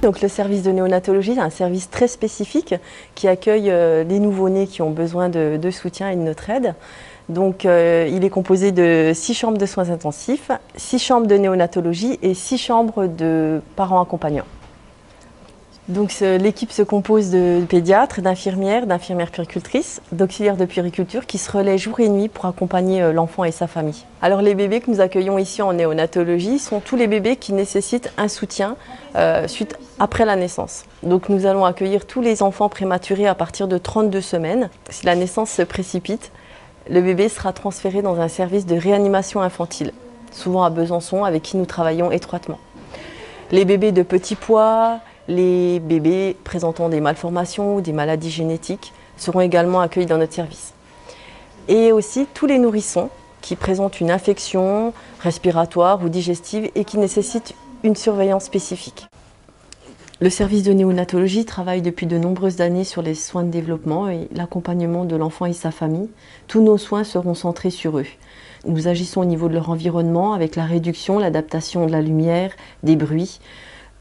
Donc le service de néonatologie est un service très spécifique qui accueille les nouveau-nés qui ont besoin de soutien et de notre aide. Donc il est composé de 6 chambres de soins intensifs, 6 chambres de néonatologie et 6 chambres de parents accompagnants. Donc l'équipe se compose de pédiatres, d'infirmières puéricultrices, d'auxiliaires de puériculture qui se relaient jour et nuit pour accompagner l'enfant et sa famille. Alors les bébés que nous accueillons ici en néonatologie sont tous les bébés qui nécessitent un soutien après la naissance. Donc nous allons accueillir tous les enfants prématurés à partir de 32 semaines. Si la naissance se précipite, le bébé sera transféré dans un service de réanimation infantile, souvent à Besançon, avec qui nous travaillons étroitement. Les bébés de petit poids, les bébés présentant des malformations ou des maladies génétiques seront également accueillis dans notre service. Et aussi tous les nourrissons qui présentent une infection respiratoire ou digestive et qui nécessitent une surveillance spécifique. Le service de néonatologie travaille depuis de nombreuses années sur les soins de développement et l'accompagnement de l'enfant et sa famille. Tous nos soins seront centrés sur eux. Nous agissons au niveau de leur environnement avec la réduction, l'adaptation de la lumière, des bruits,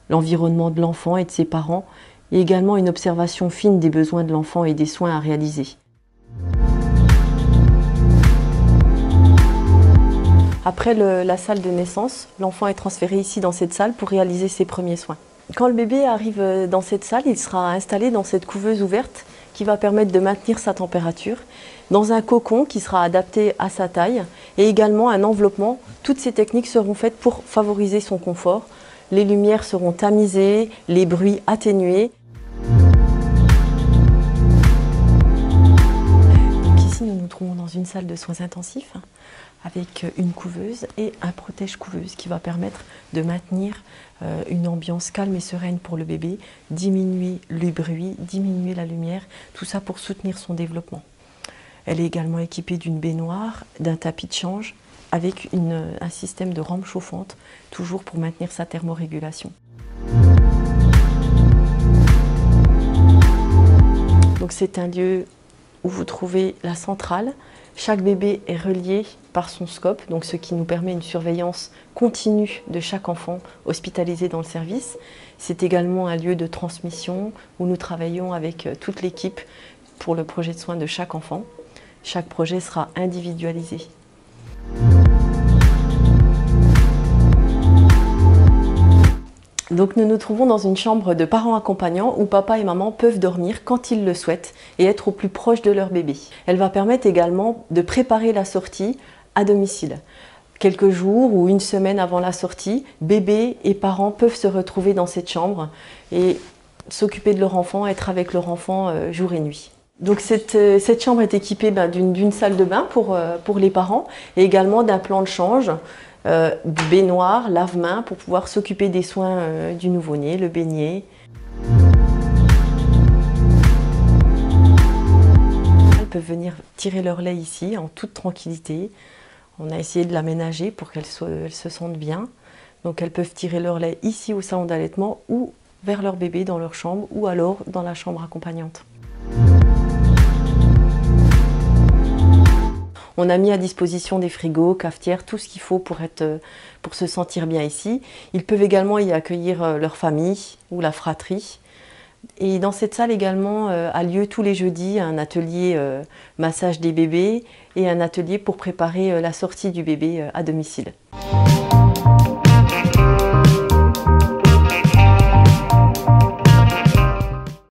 l'environnement de l'enfant et de ses parents, et également une observation fine des besoins de l'enfant et des soins à réaliser. Après la salle de naissance, l'enfant est transféré ici dans cette salle pour réaliser ses premiers soins. Quand le bébé arrive dans cette salle, il sera installé dans cette couveuse ouverte qui va permettre de maintenir sa température, dans un cocon qui sera adapté à sa taille, et également un enveloppement. Toutes ces techniques seront faites pour favoriser son confort. Les lumières seront tamisées, les bruits atténués. Donc ici, nous nous trouvons dans une salle de soins intensifs avec une couveuse et un protège-couveuse qui va permettre de maintenir une ambiance calme et sereine pour le bébé, diminuer le bruit, diminuer la lumière, tout ça pour soutenir son développement. Elle est également équipée d'une baignoire, d'un tapis de change, avec un système de rampe chauffante, toujours pour maintenir sa thermorégulation. Donc c'est un lieu où vous trouvez la centrale. Chaque bébé est relié par son scope, donc ce qui nous permet une surveillance continue de chaque enfant hospitalisé dans le service. C'est également un lieu de transmission où nous travaillons avec toute l'équipe pour le projet de soins de chaque enfant. Chaque projet sera individualisé. Donc nous nous trouvons dans une chambre de parents accompagnants où papa et maman peuvent dormir quand ils le souhaitent et être au plus proche de leur bébé. Elle va permettre également de préparer la sortie à domicile. Quelques jours ou une semaine avant la sortie, bébé et parents peuvent se retrouver dans cette chambre et s'occuper de leur enfant, être avec leur enfant jour et nuit. Donc cette chambre est équipée d'une salle de bain pour les parents et également d'un plan de change, du baignoire, lave-mains pour pouvoir s'occuper des soins du nouveau-né, le baigner. Elles peuvent venir tirer leur lait ici en toute tranquillité. On a essayé de l'aménager pour qu'elles se sentent bien. Donc elles peuvent tirer leur lait ici au salon d'allaitement ou vers leur bébé dans leur chambre ou alors dans la chambre accompagnante. On a mis à disposition des frigos, cafetières, tout ce qu'il faut pour se sentir bien ici. Ils peuvent également y accueillir leur famille ou la fratrie. Et dans cette salle également a lieu tous les jeudis un atelier massage des bébés et un atelier pour préparer la sortie du bébé à domicile.